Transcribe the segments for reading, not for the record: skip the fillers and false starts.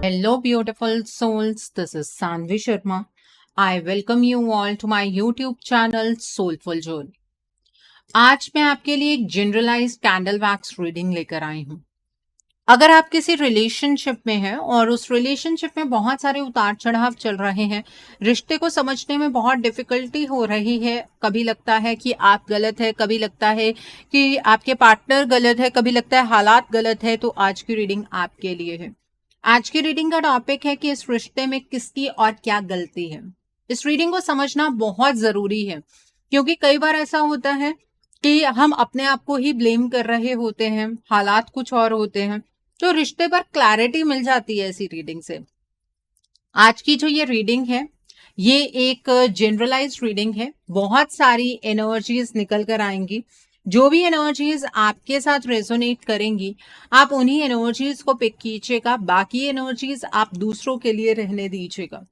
Hello, beautiful souls. This is Sanvi Sharma. I welcome you all to my YouTube channel Soulful Journey. आज मैं आपके लिए एक generalised candle wax reading लेकर आई हूँ। अगर आप किसी रिलेशनशिप में हैं और उस रिलेशनशिप में बहुत सारे उतार चढ़ाव चल रहे हैं, रिश्ते को समझने में बहुत डिफिकल्टी हो रही है, कभी लगता है कि आप गलत है, कभी लगता है कि आपके पार्टनर गलत है, कभी लगता है हालात गलत है, तो आज की रीडिंग आपके लिए है। आज की रीडिंग का टॉपिक है कि इस रिश्ते में किसकी और क्या गलती है। इस रीडिंग को समझना बहुत जरूरी है क्योंकि कई बार ऐसा होता है कि हम अपने आप को ही ब्लेम कर रहे होते हैं, हालात कुछ और होते हैं, तो रिश्ते पर क्लैरिटी मिल जाती है ऐसी रीडिंग से। आज की जो ये रीडिंग है ये एक जनरलाइज्ड रीडिंग है, बहुत सारी एनर्जीज निकल कर आएंगी। जो भी एनर्जीज आपके साथ रेजोनेट करेंगी आप उन्हीं एनर्जीज को पिक कीजिएगा, बाकी एनर्जीज आप दूसरों के लिए रहने दीजिएगा।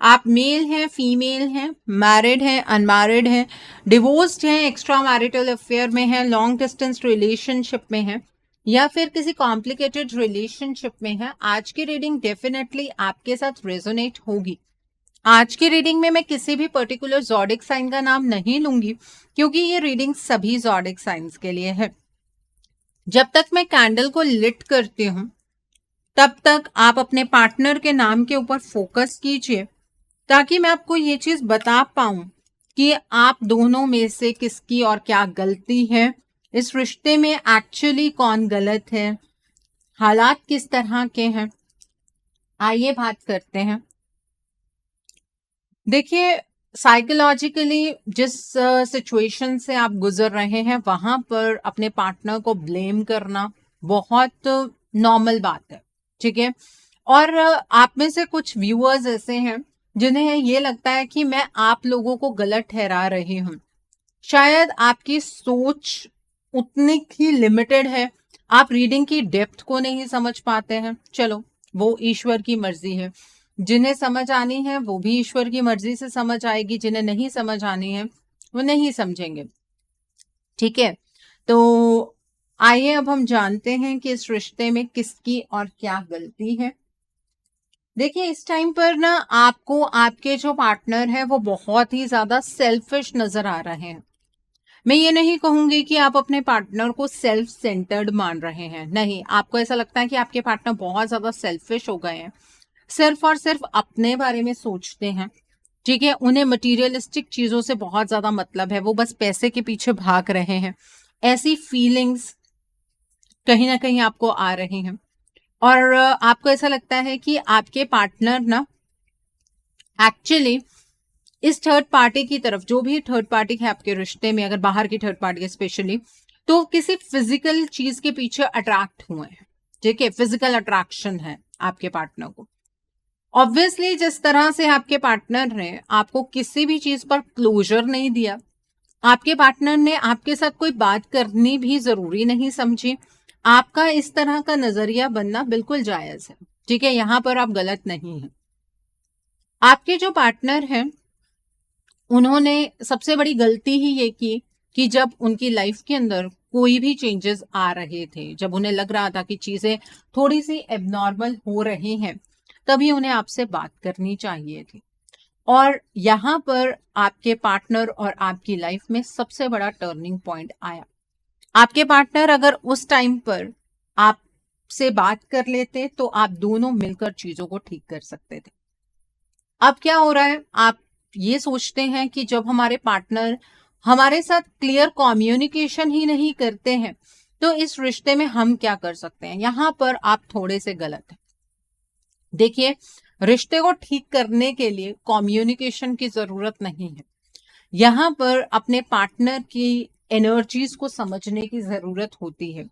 आप मेल हैं, फीमेल हैं, मैरिड हैं, अनमैरिड हैं, डिवोर्स्ड हैं, एक्स्ट्रा मैरिटल अफेयर में हैं, लॉन्ग डिस्टेंस रिलेशनशिप में हैं या फिर किसी कॉम्प्लिकेटेड रिलेशनशिप में है, आज की रीडिंग डेफिनेटली आपके साथ रेजोनेट होगी। आज की रीडिंग में मैं किसी भी पर्टिकुलर ज़ोडिक साइन का नाम नहीं लूंगी क्योंकि ये रीडिंग सभी ज़ोडिक साइंस के लिए है। जब तक मैं कैंडल को लिट करती हूं तब तक आप अपने पार्टनर के नाम के ऊपर फोकस कीजिए ताकि मैं आपको ये चीज बता पाऊं कि आप दोनों में से किसकी और क्या गलती है, इस रिश्ते में एक्चुअली कौन गलत है, हालात किस तरह के हैं। आइए बात करते हैं। देखिए, साइकोलॉजिकली जिस सिचुएशन से आप गुजर रहे हैं वहां पर अपने पार्टनर को ब्लेम करना बहुत नॉर्मल बात है, ठीक है। और आप में से कुछ व्यूअर्स ऐसे हैं जिन्हें ये लगता है कि मैं आप लोगों को गलत ठहरा रही हूं। शायद आपकी सोच उतनी ही लिमिटेड है, आप रीडिंग की डेप्थ को नहीं समझ पाते हैं। चलो, वो ईश्वर की मर्जी है, जिन्हें समझ आनी है वो भी ईश्वर की मर्जी से समझ आएगी, जिन्हें नहीं समझ आनी है वो नहीं समझेंगे, ठीक है। तो आइए अब हम जानते हैं कि इस रिश्ते में किसकी और क्या गलती है। देखिए, इस टाइम पर ना आपको आपके जो पार्टनर है वो बहुत ही ज्यादा सेल्फिश नजर आ रहे हैं। मैं ये नहीं कहूंगी कि आप अपने पार्टनर को सेल्फ सेंटर्ड मान रहे हैं, नहीं, आपको ऐसा लगता है कि आपके पार्टनर बहुत ज्यादा सेल्फिश हो गए हैं, सिर्फ और सिर्फ अपने बारे में सोचते हैं, ठीक है। उन्हें मटीरियलिस्टिक चीजों से बहुत ज्यादा मतलब है, वो बस पैसे के पीछे भाग रहे हैं, ऐसी फीलिंग्स कहीं ना कहीं आपको आ रही हैं। और आपको ऐसा लगता है कि आपके पार्टनर ना एक्चुअली इस थर्ड पार्टी की तरफ, जो भी थर्ड पार्टी है आपके रिश्ते में, अगर बाहर की थर्ड पार्टी स्पेशली, तो किसी फिजिकल चीज के पीछे अट्रैक्ट हुए हैं, ठीक है। फिजिकल अट्रैक्शन है आपके पार्टनर को। ऑब्वियसली जिस तरह से आपके पार्टनर ने आपको किसी भी चीज पर क्लोजर नहीं दिया, आपके पार्टनर ने आपके साथ कोई बात करनी भी जरूरी नहीं समझी, आपका इस तरह का नजरिया बनना बिल्कुल जायज है, ठीक है। यहां पर आप गलत नहीं हैं। आपके जो पार्टनर हैं उन्होंने सबसे बड़ी गलती ही ये की कि जब उनकी लाइफ के अंदर कोई भी चेंजेस आ रहे थे, जब उन्हें लग रहा था कि चीजें थोड़ी सी एबनॉर्मल हो रही हैं, तभी उन्हें आपसे बात करनी चाहिए थी। और यहाँ पर आपके पार्टनर और आपकी लाइफ में सबसे बड़ा टर्निंग पॉइंट आया। आपके पार्टनर अगर उस टाइम पर आपसे बात कर लेते तो आप दोनों मिलकर चीजों को ठीक कर सकते थे। अब क्या हो रहा है, आप ये सोचते हैं कि जब हमारे पार्टनर हमारे साथ क्लियर कम्युनिकेशन ही नहीं करते हैं तो इस रिश्ते में हम क्या कर सकते हैं। यहां पर आप थोड़े से गलत हैं। देखिए, रिश्ते को ठीक करने के लिए कम्युनिकेशन की जरूरत नहीं है, यहां पर अपने पार्टनर की एनर्जीज को समझने की जरूरत होती है,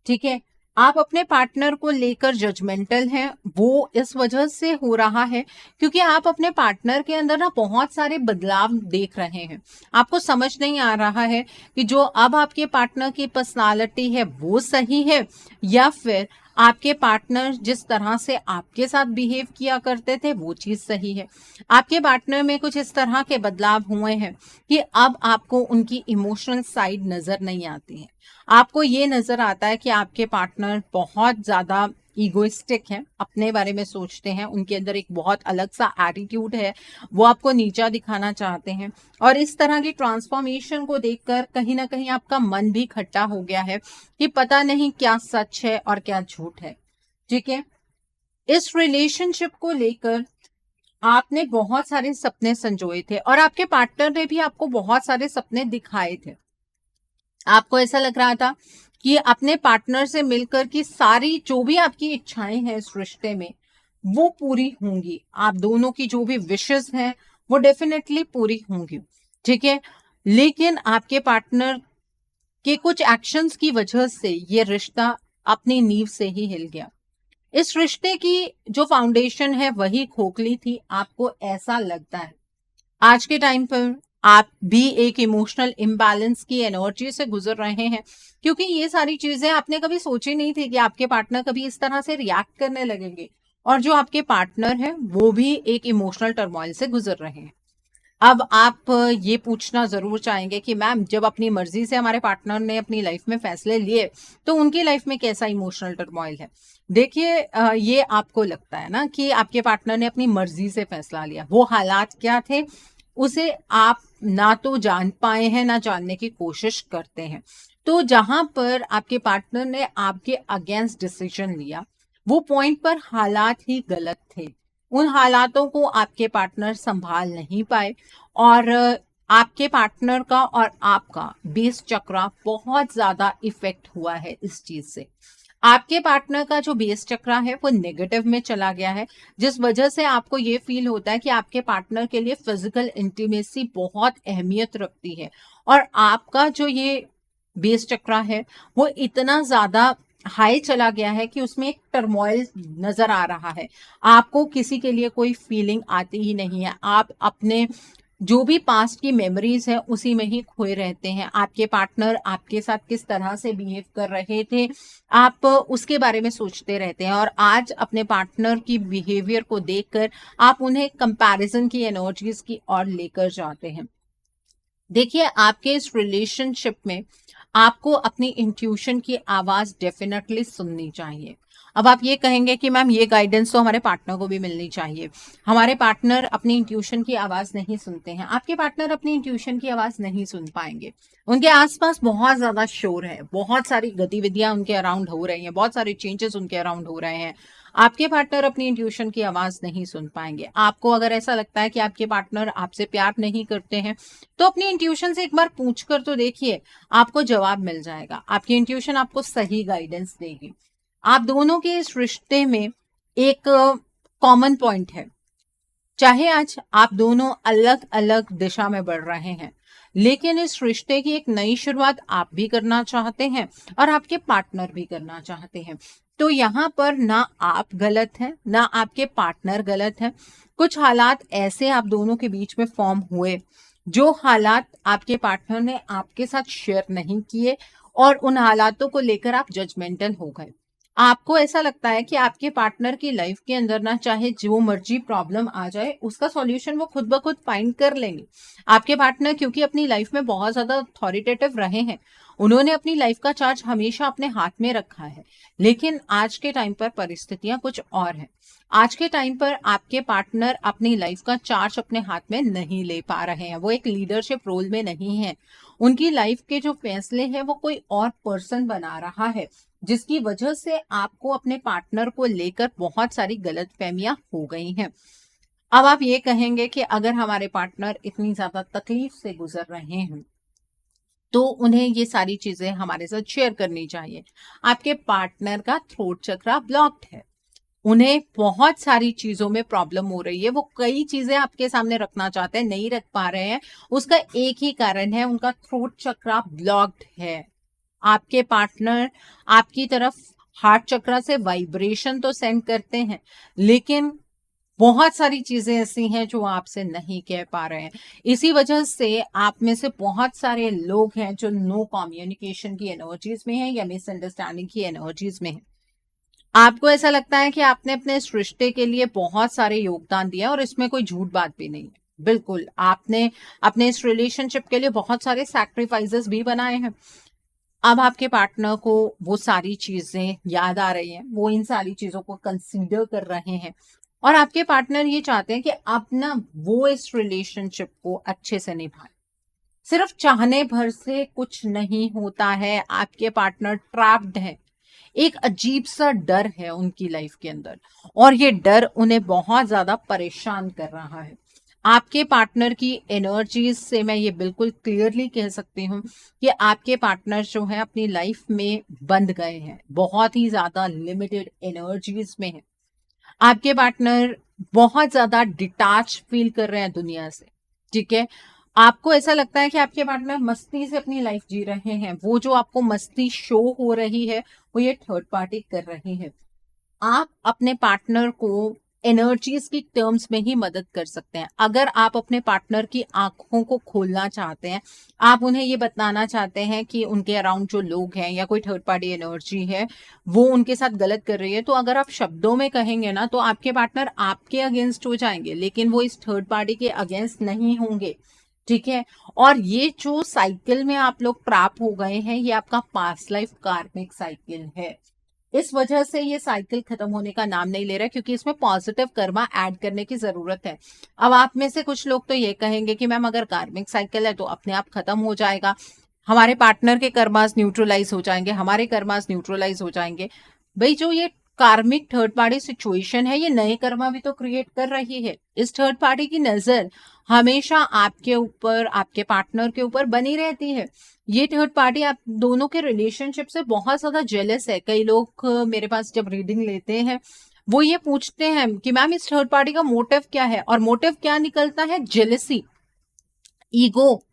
ठीक है। आप अपने पार्टनर को लेकर जजमेंटल हैं, वो इस वजह से हो रहा है क्योंकि आप अपने पार्टनर के अंदर ना बहुत सारे बदलाव देख रहे हैं। आपको समझ नहीं आ रहा है कि जो अब आपके पार्टनर की पर्सनालिटी है वो सही है या फिर आपके पार्टनर जिस तरह से आपके साथ बिहेव किया करते थे वो चीज सही है। आपके पार्टनर में कुछ इस तरह के बदलाव हुए हैं कि अब आपको उनकी इमोशनल साइड नजर नहीं आती है। आपको ये नजर आता है कि आपके पार्टनर बहुत ज्यादा ईगोइस्टिक हैं, अपने बारे में सोचते हैं, उनके अंदर एक बहुत अलग सा एटीट्यूड है, वो आपको नीचा दिखाना चाहते हैं। और इस तरह की ट्रांसफॉर्मेशन को देखकर कहीं ना कहीं आपका मन भी खट्टा हो गया है कि पता नहीं क्या सच है और क्या झूठ है। ठीक है, इस रिलेशनशिप को लेकर आपने बहुत सारे सपने संजोए थे और आपके पार्टनर ने भी आपको बहुत सारे सपने दिखाए थे। आपको ऐसा लग रहा था कि अपने पार्टनर से मिलकर की सारी जो भी आपकी इच्छाएं हैं इस रिश्ते में वो पूरी होंगी, आप दोनों की जो भी विशेस हैं वो डेफिनेटली पूरी होंगी। ठीक है, लेकिन आपके पार्टनर के कुछ एक्शंस की वजह से ये रिश्ता अपनी नींव से ही हिल गया। इस रिश्ते की जो फाउंडेशन है वही खोखली थी, आपको ऐसा लगता है। आज के टाइम पर आप भी एक इमोशनल इम्बैलेंस की एनर्जी से गुजर रहे हैं, क्योंकि ये सारी चीजें आपने कभी सोची नहीं थी कि आपके पार्टनर कभी इस तरह से रिएक्ट करने लगेंगे। और जो आपके पार्टनर है वो भी एक इमोशनल टर्मोइल से गुजर रहे हैं। अब आप ये पूछना जरूर चाहेंगे कि मैम, जब अपनी मर्जी से हमारे पार्टनर ने अपनी लाइफ में फैसले लिए तो उनकी लाइफ में कैसा इमोशनल टर्मोइल है। देखिए, ये आपको लगता है ना कि आपके पार्टनर ने अपनी मर्जी से फैसला लिया, वो हालात क्या थे उसे आप ना तो जान पाए हैं ना जानने की कोशिश करते हैं। तो जहां पर आपके पार्टनर ने आपके अगेंस्ट डिसीजन लिया वो पॉइंट पर हालात ही गलत थे। उन हालातों को आपके पार्टनर संभाल नहीं पाए और आपके पार्टनर का और आपका बेस चक्रा बहुत ज्यादा इफेक्ट हुआ है इस चीज से। आपके पार्टनर का जो बेस चक्रा है वो नेगेटिव में चला गया है, जिस वजह से आपको ये फील होता है कि आपके पार्टनर के लिए फिजिकल इंटीमेसी बहुत अहमियत रखती है और आपका जो ये बेस चक्रा है वो इतना ज्यादा हाई चला गया है कि उसमें एक टर्मोइल नजर आ रहा है। आपको किसी के लिए कोई फीलिंग आती ही नहीं है, आप अपने जो भी पास्ट की मेमोरीज है उसी में ही खोए रहते हैं। आपके पार्टनर आपके साथ किस तरह से बिहेव कर रहे थे आप उसके बारे में सोचते रहते हैं और आज अपने पार्टनर की बिहेवियर को देखकर आप उन्हें कंपैरिजन की एनर्जीज की ओर लेकर जाते हैं। देखिए, आपके इस रिलेशनशिप में आपको अपनी इंट्यूशन की आवाज डेफिनेटली सुननी चाहिए। अब आप ये कहेंगे कि मैम, ये गाइडेंस तो हमारे पार्टनर को भी मिलनी चाहिए। हमारे पार्टनर अपनी इंट्यूशन की आवाज नहीं सुनते हैं। आपके पार्टनर अपनी इंट्यूशन की आवाज नहीं सुन पाएंगे। उनके आसपास बहुत ज्यादा शोर है, बहुत सारी गतिविधियां उनके अराउंड हो रही हैं, बहुत सारे चेंजेस उनके अराउंड हो रहे हैं। आपके पार्टनर अपनी इंट्यूशन की आवाज नहीं सुन पाएंगे। आपको अगर ऐसा लगता है कि आपके पार्टनर आपसे प्यार नहीं करते हैं तो अपनी इंट्यूशन से एक बार पूछ कर तो देखिए, आपको जवाब मिल जाएगा। आपकी इंट्यूशन आपको सही गाइडेंस देगी। आप दोनों के इस रिश्ते में एक कॉमन पॉइंट है। चाहे आज आप दोनों अलग अलग दिशा में बढ़ रहे हैं, लेकिन इस रिश्ते की एक नई शुरुआत आप भी करना चाहते हैं और आपके पार्टनर भी करना चाहते हैं। तो यहाँ पर ना आप गलत हैं ना आपके पार्टनर गलत हैं। कुछ हालात ऐसे आप दोनों के बीच में फॉर्म हुए जो हालात आपके पार्टनर ने आपके साथ शेयर नहीं किए और उन हालातों को लेकर आप जजमेंटल हो गए। आपको ऐसा लगता है कि आपके पार्टनर की लाइफ के अंदर ना चाहे जो मर्जी प्रॉब्लम आ जाए उसका सॉल्यूशन वो खुद ब खुद फाइंड कर लेंगे। आपके पार्टनर क्योंकि अपनी लाइफ में बहुत ज्यादा अथॉरिटेटिव रहे हैं, उन्होंने अपनी लाइफ का चार्ज हमेशा अपने हाथ में रखा है। लेकिन आज के टाइम पर परिस्थितियां कुछ और हैं। आज के टाइम पर आपके पार्टनर अपनी लाइफ का चार्ज अपने हाथ में नहीं ले पा रहे हैं, वो एक लीडरशिप रोल में नहीं है। उनकी लाइफ के जो फैसले हैं वो कोई और पर्सन बना रहा है, जिसकी वजह से आपको अपने पार्टनर को लेकर बहुत सारी गलतफहमियां हो गई हैं। अब आप ये कहेंगे कि अगर हमारे पार्टनर इतनी ज्यादा तकलीफ से गुजर रहे हैं तो उन्हें ये सारी चीजें हमारे साथ शेयर करनी चाहिए। आपके पार्टनर का थ्रोट चक्रा ब्लॉक्ड है, उन्हें बहुत सारी चीजों में प्रॉब्लम हो रही है, वो कई चीजें आपके सामने रखना चाहते हैं, नहीं रख पा रहे हैं। उसका एक ही कारण है, उनका थ्रोट चक्रा ब्लॉक्ड है। आपके पार्टनर आपकी तरफ हार्ट चक्रा से वाइब्रेशन तो सेंड करते हैं, लेकिन बहुत सारी चीजें ऐसी हैं जो आपसे नहीं कह पा रहे हैं। इसी वजह से आप में से बहुत सारे लोग हैं जो नो कम्युनिकेशन की एनर्जीज में हैं या मिसअंडरस्टैंडिंग की एनर्जीज में हैं। आपको ऐसा लगता है कि आपने अपने इस रिश्ते के लिए बहुत सारे योगदान दिया और इसमें कोई झूठ बात भी नहीं है। बिल्कुल, आपने अपने इस रिलेशनशिप के लिए बहुत सारे सैक्रिफाइसेस भी बनाए हैं। अब आपके पार्टनर को वो सारी चीजें याद आ रही हैं, वो इन सारी चीजों को कंसीडर कर रहे हैं और आपके पार्टनर ये चाहते हैं कि अब ना वो इस रिलेशनशिप को अच्छे से निभाए। सिर्फ चाहने भर से कुछ नहीं होता है, आपके पार्टनर ट्रैप्ड है, एक अजीब सा डर है उनकी लाइफ के अंदर और ये डर उन्हें बहुत ज्यादा परेशान कर रहा है। आपके पार्टनर की एनर्जीज से मैं ये बिल्कुल क्लियरली कह सकती हूँ कि आपके पार्टनर जो है अपनी लाइफ में बंध गए हैं, बहुत ही ज्यादा लिमिटेड एनर्जीज में है। आपके पार्टनर बहुत ज्यादा डिटैच फील कर रहे हैं दुनिया से, ठीक है। आपको ऐसा लगता है कि आपके पार्टनर मस्ती से अपनी लाइफ जी रहे हैं, वो जो आपको मस्ती शो हो रही है वो ये थर्ड पार्टी कर रही है। आप अपने पार्टनर को एनर्जीज की टर्म्स में ही मदद कर सकते हैं। अगर आप अपने पार्टनर की आंखों को खोलना चाहते हैं, आप उन्हें ये बताना चाहते हैं कि उनके अराउंड जो लोग हैं या कोई थर्ड पार्टी एनर्जी है वो उनके साथ गलत कर रही है, तो अगर आप शब्दों में कहेंगे ना तो आपके पार्टनर आपके अगेंस्ट हो जाएंगे, लेकिन वो इस थर्ड पार्टी के अगेंस्ट नहीं होंगे, ठीक है। और ये जो साइकिल में आप लोग ट्रैप हो गए हैं, ये आपका पास्ट लाइफ कार्मिक साइकिल है। इस वजह से ये साइकिल खत्म होने का नाम नहीं ले रहा, क्योंकि इसमें पॉजिटिव कर्मा ऐड करने की जरूरत है। अब आप में से कुछ लोग तो ये कहेंगे कि मैम अगर कार्मिक साइकिल है तो अपने आप खत्म हो जाएगा, हमारे पार्टनर के कर्मास न्यूट्रलाइज हो जाएंगे, हमारे कर्मास न्यूट्रलाइज हो जाएंगे। भाई जो ये कार्मिक थर्ड पार्टी सिचुएशन है, ये नए कर्मा भी तो क्रिएट कर रही है। इस थर्ड पार्टी की नजर हमेशा आपके ऊपर, आपके पार्टनर के ऊपर बनी रहती है। ये थर्ड पार्टी आप दोनों के रिलेशनशिप से बहुत ज्यादा जेलस है। कई लोग मेरे पास जब रीडिंग लेते हैं वो ये पूछते हैं कि मैम इस थर्ड पार्टी का मोटिव क्या है, और मोटिव क्या निकलता है? जेलसी, ईगो,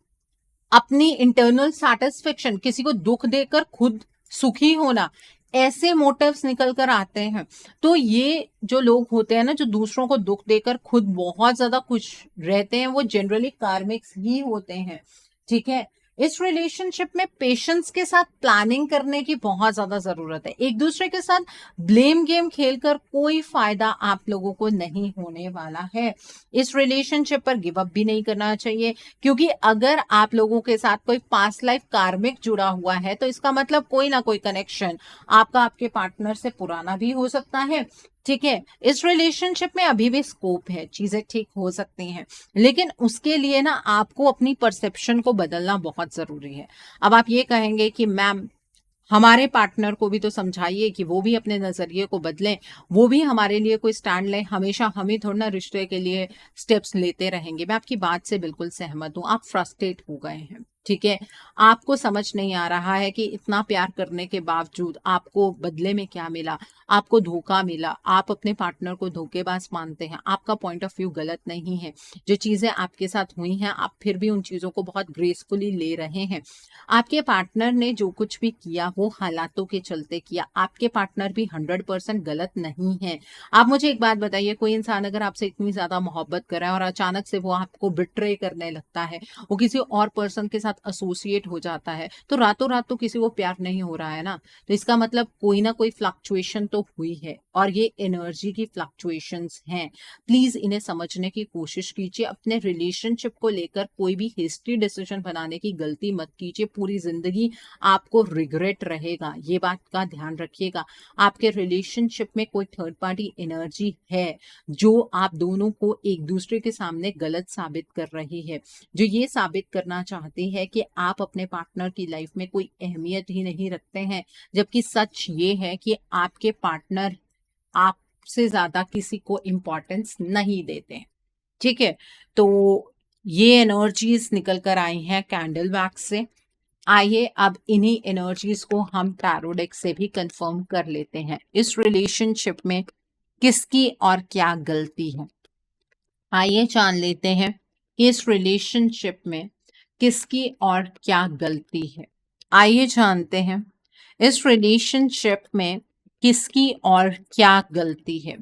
अपनी इंटरनल सेटिस्फेक्शन, किसी को दुख देकर खुद सुखी होना, ऐसे मोटिव्स निकल कर आते हैं। तो ये जो लोग होते हैं ना, जो दूसरों को दुख देकर खुद बहुत ज्यादा खुश रहते हैं, वो जनरली कार्मिक्स ही होते हैं, ठीक है। इस रिलेशनशिप में पेशेंस के साथ प्लानिंग करने की बहुत ज्यादा जरूरत है। एक दूसरे के साथ ब्लेम गेम खेलकर कोई फायदा आप लोगों को नहीं होने वाला है। इस रिलेशनशिप पर गिव अप भी नहीं करना चाहिए, क्योंकि अगर आप लोगों के साथ कोई पास्ट लाइफ कार्मिक जुड़ा हुआ है तो इसका मतलब कोई ना कोई कनेक्शन आपका आपके पार्टनर से पुराना भी हो सकता है, ठीक है। इस रिलेशनशिप में अभी भी स्कोप है, चीजें ठीक हो सकती हैं, लेकिन उसके लिए ना आपको अपनी परसेप्शन को बदलना बहुत जरूरी है। अब आप ये कहेंगे कि मैम हमारे पार्टनर को भी तो समझाइए कि वो भी अपने नजरिए को बदलें, वो भी हमारे लिए कोई स्टैंड लें, हमेशा हम ही थोड़ा ना रिश्ते के लिए स्टेप्स लेते रहेंगे। मैं आपकी बात से बिल्कुल सहमत हूँ, आप फ्रस्ट्रेट हो गए हैं, ठीक है। आपको समझ नहीं आ रहा है कि इतना प्यार करने के बावजूद आपको बदले में क्या मिला, आपको धोखा मिला, आप अपने पार्टनर को धोखेबाज मानते हैं। आपका पॉइंट ऑफ व्यू गलत नहीं है, जो चीजें आपके साथ हुई हैं आप फिर भी उन चीजों को बहुत ग्रेसफुली ले रहे हैं। आपके पार्टनर ने जो कुछ भी किया वो हालातों के चलते किया, आपके पार्टनर भी 100% गलत नहीं है। आप मुझे एक बात बताइए, कोई इंसान अगर आपसे इतनी ज्यादा मोहब्बत कर रहा है और अचानक से वो आपको बिट्रे करने लगता है, वो किसी और पर्सन के साथ एसोसिएट हो जाता है, तो रातों रात तो किसी को प्यार नहीं हो रहा है ना। तो इसका मतलब कोई ना कोई फ्लक्चुएशन तो हुई है, और ये एनर्जी की फ्लक्चुएशंस हैं। प्लीज इन्हें समझने की कोशिश कीजिए। अपने रिलेशनशिप को लेकर कोई भी हिस्ट्री डिसीजन बनाने की गलती मत कीजिए, पूरी जिंदगी आपको रिग्रेट रहेगा, ये बात का ध्यान रखिएगा। आपके रिलेशनशिप में कोई थर्ड पार्टी एनर्जी है जो आप दोनों को एक दूसरे के सामने गलत साबित कर रही है, जो ये साबित करना चाहती है कि आप अपने पार्टनर की लाइफ में कोई अहमियत ही नहीं रखते हैं, जबकि सच ये है कि आपके पार्टनर आपसे ज्यादा किसी को इम्पोर्टेंस नहीं देते हैं, ठीक है। तो ये एनर्जीज निकल कर आई हैं कैंडल वैक्स से। आइए अब इन्हीं एनर्जीज को हम टैरो डेक से भी कंफर्म कर लेते हैं। इस रिलेशनशिप में किसकी और क्या गलती है, आइए जान लेते हैं कि इस रिलेशनशिप में किसकी और क्या गलती है। आइए जानते हैं इस रिलेशनशिप में किसकी और क्या गलती है।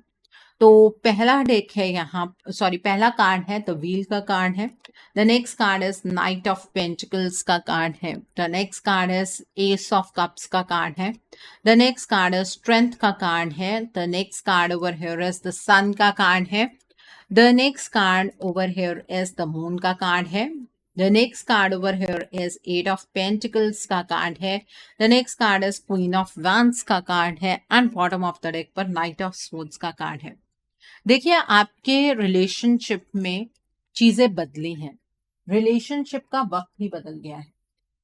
तो पहला डेक है यहाँ, सॉरी पहला कार्ड है द व्हील का कार्ड है। The next card is knight of pentacles का कार्ड है। The next card is ace of cups का कार्ड है। The next card is strength का कार्ड है। The next card over here is the sun का card है। The next card over here is the moon का card है। The next card over here is 8 of Pentacles का card है. The next card is Queen of Wands का card है. And bottom of the deck पर Knight of Swords का card है. देखिए, आपके रिलेशनशिप में चीजें बदली हैं. रिलेशनशिप का वक्त भी बदल गया है.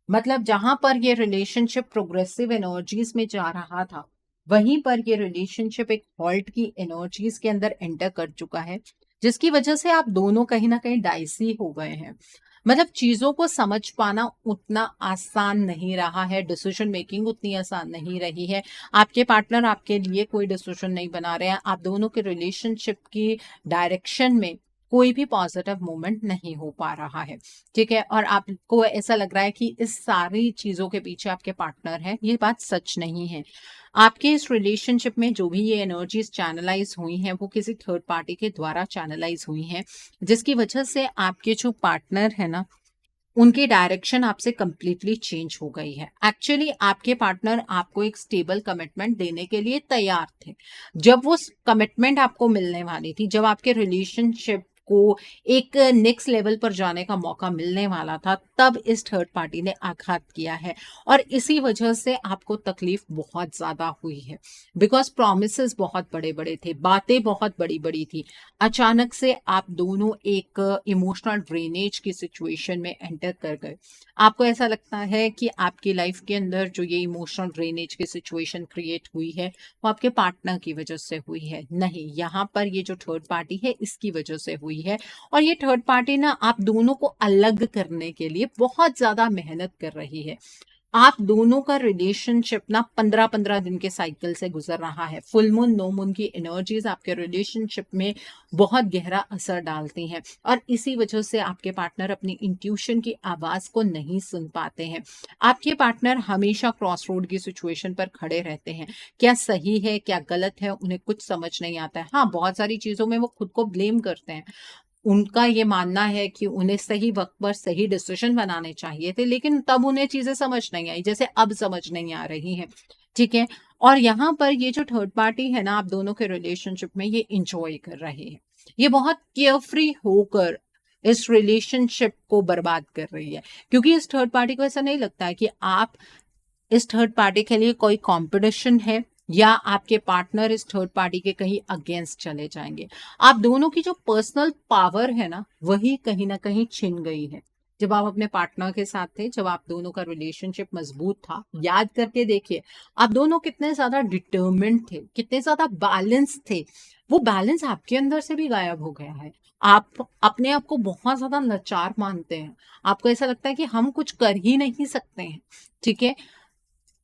मतलब जहां पर ये रिलेशनशिप प्रोग्रेसिव एनर्जीज में जा रहा था, वहीं पर ये रिलेशनशिप एक हॉल्ट की एनर्जीज के अंदर एंटर कर चुका है, जिसकी वजह से आप दोनों कहीं ना कहीं डाइसी हो गए हैं. मतलब चीजों को समझ पाना उतना आसान नहीं रहा है, डिसीजन मेकिंग उतनी आसान नहीं रही है. आपके पार्टनर आपके लिए कोई डिसीजन नहीं बना रहे हैं. आप दोनों के रिलेशनशिप की डायरेक्शन में कोई भी पॉजिटिव मूवमेंट नहीं हो पा रहा है. ठीक है, और आपको ऐसा लग रहा है कि इस सारी चीजों के पीछे आपके पार्टनर है. ये बात सच नहीं है. आपके इस रिलेशनशिप में जो भी ये एनर्जीज चैनलाइज हुई हैं, वो किसी थर्ड पार्टी के द्वारा चैनलाइज हुई हैं, जिसकी वजह से आपके जो पार्टनर है ना, उनकी डायरेक्शन आपसे कंप्लीटली चेंज हो गई है. एक्चुअली आपके पार्टनर आपको एक स्टेबल कमिटमेंट देने के लिए तैयार थे. जब वो कमिटमेंट आपको मिलने वाली थी, जब आपके रिलेशनशिप को एक नेक्स्ट लेवल पर जाने का मौका मिलने वाला था, तब इस थर्ड पार्टी ने आघात किया है. और इसी वजह से आपको तकलीफ बहुत ज्यादा हुई है. बिकॉज प्रॉमिसेस बहुत बड़े बड़े थे, बातें बहुत बड़ी बड़ी थी. अचानक से आप दोनों एक इमोशनल ड्रेनेज की सिचुएशन में एंटर कर गए. आपको ऐसा लगता है कि आपकी लाइफ के अंदर जो ये इमोशनल ड्रेनेज की सिचुएशन क्रिएट हुई है, वो आपके पार्टनर की वजह से हुई है. नहीं, यहाँ पर ये जो थर्ड पार्टी है, इसकी वजह से हुई है. और ये थर्ड पार्टी ना आप दोनों को अलग करने के लिए बहुत ज्यादा मेहनत कर रही है. आप दोनों का रिलेशनशिप ना 15-15 दिन के साइकिल से गुजर रहा है. फुल मून, नो मून की एनर्जीज आपके रिलेशनशिप में बहुत गहरा असर डालती हैं, और इसी वजह से आपके पार्टनर अपनी इंट्यूशन की आवाज को नहीं सुन पाते हैं. आपके पार्टनर हमेशा क्रॉस रोड की सिचुएशन पर खड़े रहते हैं. क्या सही है, क्या गलत है, उन्हें कुछ समझ नहीं आता है. हाँ, बहुत सारी चीजों में वो खुद को ब्लेम करते हैं. उनका ये मानना है कि उन्हें सही वक्त पर सही डिसीजन बनाने चाहिए थे, लेकिन तब उन्हें चीजें समझ नहीं आई, जैसे अब समझ नहीं आ रही हैं. ठीक है, और यहाँ पर ये जो थर्ड पार्टी है ना, आप दोनों के रिलेशनशिप में ये इंजॉय कर रही है. ये बहुत केयरफ्री होकर इस रिलेशनशिप को बर्बाद कर रही है, क्योंकि इस थर्ड पार्टी को ऐसा नहीं लगता है कि आप इस थर्ड पार्टी के लिए कोई कंपटीशन है, या आपके पार्टनर इस थर्ड पार्टी के कहीं अगेंस्ट चले जाएंगे. आप दोनों की जो पर्सनल पावर है ना, वही कहीं ना कहीं छिन गई है. जब आप अपने पार्टनर के साथ थे, जब आप दोनों का रिलेशनशिप मजबूत था, याद करके देखिए आप दोनों कितने ज्यादा डिटर्मिन्ड थे, कितने ज्यादा बैलेंस थे. वो बैलेंस आपके अंदर से भी गायब हो गया है. आप अपने आप को बहुत ज्यादा लाचार मानते हैं. आपको ऐसा लगता है कि हम कुछ कर ही नहीं सकते हैं. ठीक है,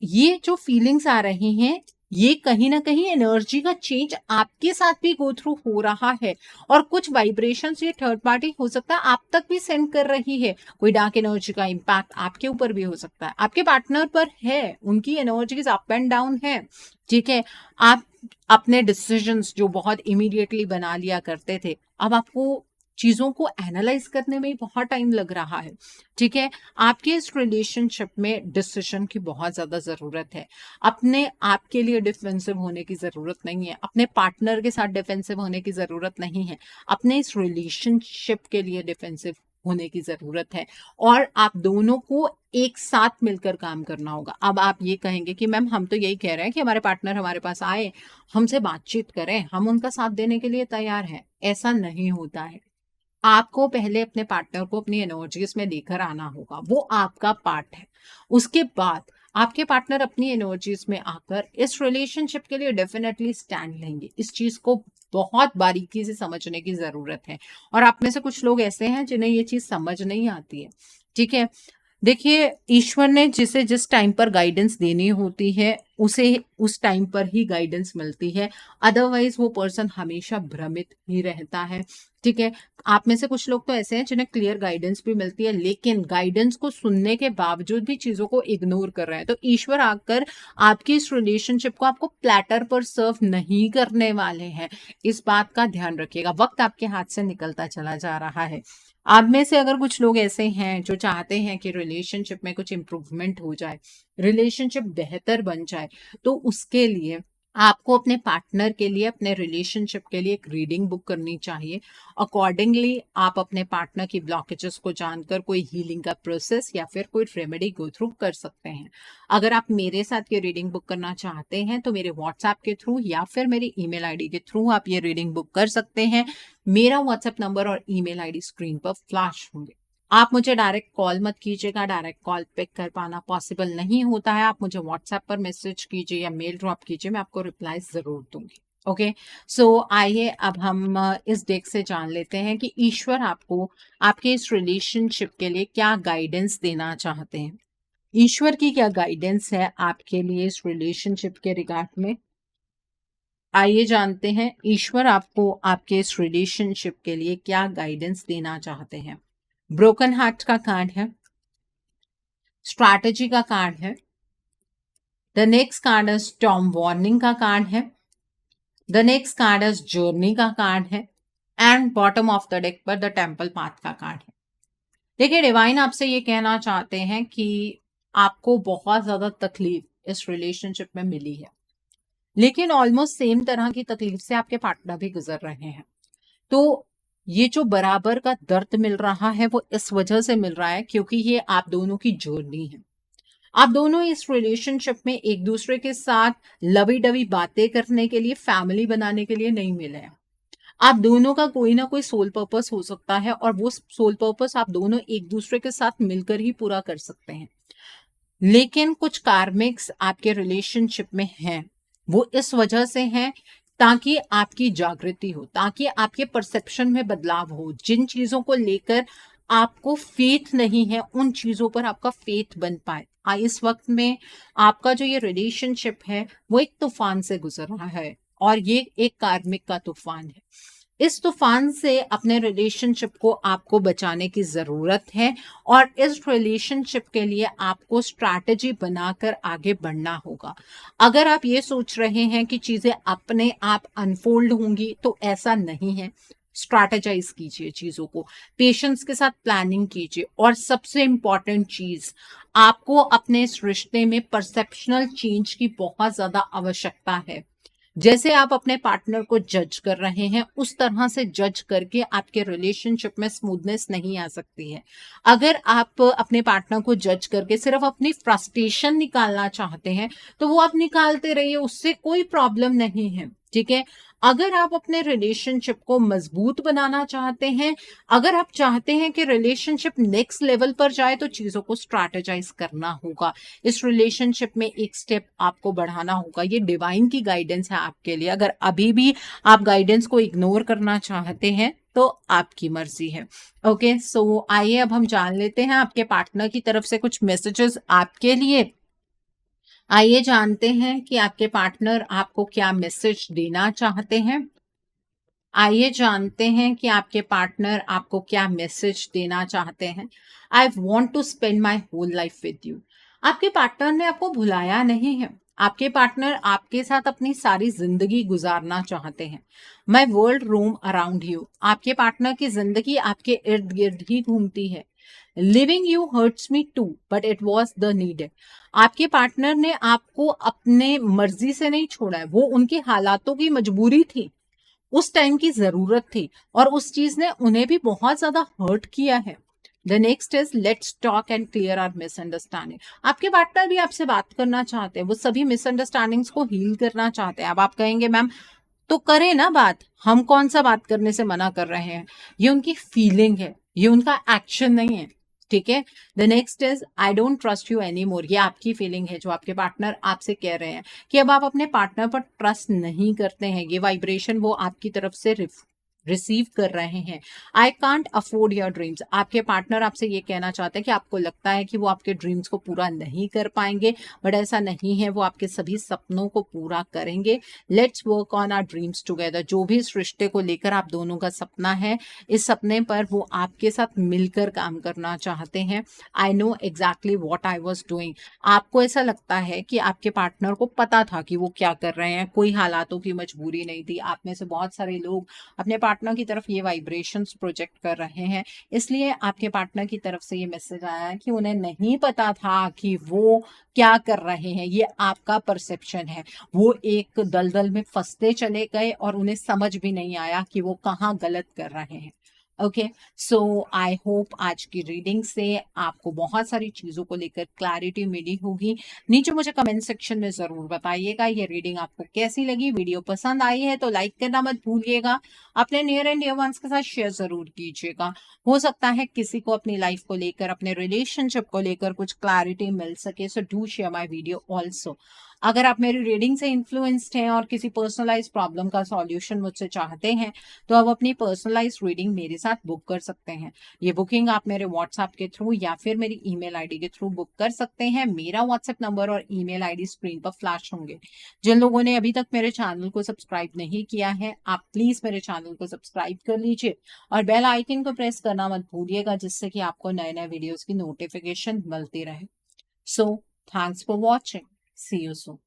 ये जो फीलिंग्स आ रही हैं, ये कहीं ना कहीं एनर्जी का चेंज आपके साथ भी गो थ्रू हो रहा है. और कुछ वाइब्रेशंस ये थर्ड पार्टी हो सकता है आप तक भी सेंड कर रही है. कोई डार्क एनर्जी का इम्पैक्ट आपके ऊपर भी हो सकता है, आपके पार्टनर पर है. उनकी एनर्जीज अप एंड डाउन है. ठीक है, आप अपने डिसीजंस जो बहुत इमीडिएटली बना लिया करते थे, अब आपको चीजों को एनालाइज करने में बहुत टाइम लग रहा है. ठीक है, आपके इस रिलेशनशिप में डिसीजन की बहुत ज्यादा जरूरत है. अपने आप के लिए डिफेंसिव होने की जरूरत नहीं है, अपने पार्टनर के साथ डिफेंसिव होने की जरूरत नहीं है, अपने इस रिलेशनशिप के लिए डिफेंसिव होने की जरूरत है. और आप दोनों को एक साथ मिलकर काम करना होगा. अब आप ये कहेंगे कि मैम हम तो यही कह रहे हैं कि हमारे पार्टनर हमारे पास आए, हमसे बातचीत करें, हम उनका साथ देने के लिए तैयार हैं. ऐसा नहीं होता है. आपको पहले अपने पार्टनर को अपनी एनर्जीज में लेकर आना होगा, वो आपका पार्ट है. उसके बाद आपके पार्टनर अपनी एनर्जीज में आकर इस रिलेशनशिप के लिए डेफिनेटली स्टैंड लेंगे. इस चीज को बहुत बारीकी से समझने की जरूरत है. और आप में से कुछ लोग ऐसे हैं जिन्हें ये चीज समझ नहीं आती है. ठीक है, देखिए ईश्वर ने जिसे जिस टाइम पर गाइडेंस देनी होती है, उसे उस टाइम पर ही गाइडेंस मिलती है. अदरवाइज वो पर्सन हमेशा भ्रमित ही रहता है. ठीक है, आप में से कुछ लोग तो ऐसे हैं जिन्हें क्लियर गाइडेंस भी मिलती है, लेकिन गाइडेंस को सुनने के बावजूद भी चीजों को इग्नोर कर रहे हैं. तो ईश्वर आकर आपकी इस रिलेशनशिप को आपको प्लेटर पर सर्व नहीं करने वाले हैं. इस बात का ध्यान रखिएगा. वक्त आपके हाथ से निकलता चला जा रहा है. आप में से अगर कुछ लोग ऐसे हैं जो चाहते हैं कि रिलेशनशिप में कुछ इम्प्रूवमेंट हो जाए, रिलेशनशिप बेहतर बन जाए, तो उसके लिए आपको अपने पार्टनर के लिए, अपने रिलेशनशिप के लिए एक रीडिंग बुक करनी चाहिए। अकॉर्डिंगली आप अपने पार्टनर की ब्लॉकेजेस को जानकर कोई हीलिंग का प्रोसेस या फिर कोई रेमेडी गो थ्रू कर सकते हैं। अगर आप मेरे साथ ये रीडिंग बुक करना चाहते हैं तो मेरे व्हाट्सएप के थ्रू या फिर मेरी ईमेल आईडी के थ्रू आप ये रीडिंग बुक कर सकते हैं। मेरा व्हाट्सएप नंबर और ईमेल आईडी स्क्रीन पर फ्लैश होंगे। आप मुझे डायरेक्ट कॉल मत कीजिएगा, डायरेक्ट कॉल पिक कर पाना पॉसिबल नहीं होता है। आप मुझे व्हाट्सएप पर मैसेज कीजिए या मेल ड्रॉप कीजिए, मैं आपको रिप्लाई जरूर दूंगी। ओके, सो आइए अब हम इस डेक से जान लेते हैं कि ईश्वर आपको आपके इस रिलेशनशिप के लिए क्या गाइडेंस देना चाहते हैं। ईश्वर की क्या गाइडेंस है आपके लिए इस रिलेशनशिप के रिगार्ड में। आइए जानते हैं ईश्वर आपको आपके इस रिलेशनशिप के लिए क्या गाइडेंस देना चाहते हैं। ब्रोकन हार्ट का कार्ड है, स्ट्रैटेजी का कार्ड है, द नेक्स्ट कार्ड है स्टॉर्म वार्निंग का कार्ड है, द नेक्स्ट कार्ड है जर्नी का कार्ड है and bottom of the deck पर द टेम्पल पाथ का कार्ड है। देखिए, डिवाइन आपसे ये कहना चाहते हैं कि आपको बहुत ज्यादा तकलीफ इस रिलेशनशिप में मिली है, लेकिन ऑलमोस्ट सेम तरह की तकलीफ से आपके पार्टनर भी गुजर रहे हैं। तो ये जो बराबर का दर्द मिल रहा है वो इस वजह से मिल रहा है क्योंकि ये आप दोनों की जर्नी है। आप दोनों इस रिलेशनशिप में एक दूसरे के साथ लवी डवी बातें करने के लिए, फैमिली बनाने के लिए नहीं मिले हैं। आप दोनों का कोई ना कोई सोल पर्पस हो सकता है और वो सोल पर्पस आप दोनों एक दूसरे के साथ मिलकर ही पूरा कर सकते हैं। लेकिन कुछ कार्मिक्स आपके रिलेशनशिप में हैं, वो इस वजह से हैं ताकि आपकी जागृति हो, ताकि आपके परसेप्शन में बदलाव हो। जिन चीजों को लेकर आपको फेथ नहीं है उन चीजों पर आपका फेथ बन पाए। इस वक्त में आपका जो ये रिलेशनशिप है वो एक तूफान से गुजर रहा है और ये एक कार्मिक का तूफान है। इस तूफान से अपने रिलेशनशिप को आपको बचाने की जरूरत है और इस रिलेशनशिप के लिए आपको स्ट्रैटेजी बनाकर आगे बढ़ना होगा। अगर आप ये सोच रहे हैं कि चीजें अपने आप अनफोल्ड होंगी तो ऐसा नहीं है। स्ट्रैटेजाइज कीजिए चीजों को, पेशेंस के साथ प्लानिंग कीजिए और सबसे इंपॉर्टेंट चीज, आपको अपने इस रिश्ते में परसेप्शनल चेंज की बहुत ज्यादा आवश्यकता है। जैसे आप अपने पार्टनर को जज कर रहे हैं उस तरह से जज करके आपके रिलेशनशिप में स्मूथनेस नहीं आ सकती है। अगर आप अपने पार्टनर को जज करके सिर्फ अपनी फ्रस्ट्रेशन निकालना चाहते हैं तो वो आप निकालते रहिए, उससे कोई प्रॉब्लम नहीं है। ठीक है, अगर आप अपने रिलेशनशिप को मजबूत बनाना चाहते हैं, अगर आप चाहते हैं कि रिलेशनशिप नेक्स्ट लेवल पर जाए तो चीजों को स्ट्रैटेजाइज करना होगा। इस रिलेशनशिप में एक स्टेप आपको बढ़ाना होगा। ये डिवाइन की गाइडेंस है आपके लिए। अगर अभी भी आप गाइडेंस को इग्नोर करना चाहते हैं तो आपकी मर्जी है। ओके, सो आइए अब हम जान लेते हैं आपके पार्टनर की तरफ से कुछ मैसेजेस आपके लिए। आइए जानते हैं कि आपके पार्टनर आपको क्या मैसेज देना चाहते हैं। आइए जानते हैं कि आपके पार्टनर आपको क्या मैसेज देना चाहते हैं। I want to spend my whole life with you. आपके पार्टनर ने आपको भुलाया नहीं है। आपके पार्टनर आपके साथ अपनी सारी जिंदगी गुजारना चाहते हैं। My world roam around you. आपके पार्टनर की जिंदगी आपके इर्द गिर्द ही घूमती है। Leaving you hurts me too but it was the need. आपके पार्टनर ने आपको अपने मर्जी से नहीं छोड़ा है, वो उनके हालातों की मजबूरी थी, उस टाइम की जरूरत थी और उस चीज ने उन्हें भी बहुत ज्यादा हर्ट किया है। The next is let's talk and clear our misunderstanding. आपके पार्टनर भी आपसे बात करना चाहते हैं, वो सभी मिसअंडरस्टैंडिंग्स को हील करना चाहते हैं। अब आप कहेंगे मैम तो करें ना बात, हम कौन सा बात करने से मना कर रहे हैं। ये उनकी फीलिंग है, ये उनका एक्शन नहीं है। ठीक है, the next is I don't trust you any more. ये आपकी फीलिंग है जो आपके पार्टनर आपसे कह रहे हैं कि अब आप अपने पार्टनर पर ट्रस्ट नहीं करते हैं। ये वाइब्रेशन वो आपकी तरफ से रिसीव कर रहे हैं। I can't afford your dreams. आपके पार्टनर आपसे ये कहना चाहते हैं कि आपको लगता है कि वो आपके ड्रीम्स को पूरा नहीं कर पाएंगे, बट ऐसा नहीं है, वो आपके सभी सपनों को पूरा करेंगे। Let's work on our dreams together. जो भी इस रिश्ते को लेकर आप दोनों का सपना है, इस सपने पर वो आपके साथ मिलकर काम करना चाहते हैं। I know exactly what I was doing. आपको ऐसा लगता है कि आपके पार्टनर को पता था कि वो क्या कर रहे हैं, कोई हालातों की मजबूरी नहीं थी। आप में से बहुत सारे लोग अपने पार्टनर की तरफ ये वाइब्रेशंस प्रोजेक्ट कर रहे हैं, इसलिए आपके पार्टनर की तरफ से ये मैसेज आया है कि उन्हें नहीं पता था कि वो क्या कर रहे हैं, ये आपका परसेप्शन है। वो एक दलदल में फंसते चले गए और उन्हें समझ भी नहीं आया कि वो कहाँ गलत कर रहे हैं। ओके, सो आई होप आज की रीडिंग से आपको बहुत सारी चीजों को लेकर क्लैरिटी मिली होगी। नीचे मुझे कमेंट सेक्शन में जरूर बताइएगा ये रीडिंग आपको कैसी लगी। वीडियो पसंद आई है तो लाइक करना मत भूलिएगा, अपने नियर एंड डियर वंस के साथ शेयर जरूर कीजिएगा। हो सकता है किसी को अपनी लाइफ को लेकर, अपने रिलेशनशिप को लेकर कुछ क्लैरिटी मिल सके, so do share my video also. अगर आप मेरी रीडिंग से इन्फ्लुएंस्ड हैं और किसी पर्सनलाइज प्रॉब्लम का सॉल्यूशन मुझसे चाहते हैं तो आप अपनी पर्सनलाइज रीडिंग मेरे साथ बुक कर सकते हैं। ये बुकिंग आप मेरे व्हाट्सएप के थ्रू या फिर मेरी ईमेल आईडी के थ्रू बुक कर सकते हैं। मेरा व्हाट्सएप नंबर और ईमेल आईडी स्क्रीन पर फ्लैश होंगे। जिन लोगों ने अभी तक मेरे चैनल को सब्सक्राइब नहीं किया है, आप प्लीज मेरे चैनल को सब्सक्राइब कर लीजिए और बेल आइकन को प्रेस करना मत भूलिएगा, जिससे कि आपको नए नए वीडियोस की नोटिफिकेशन मिलती रहे। So thanks for watching, see you soon.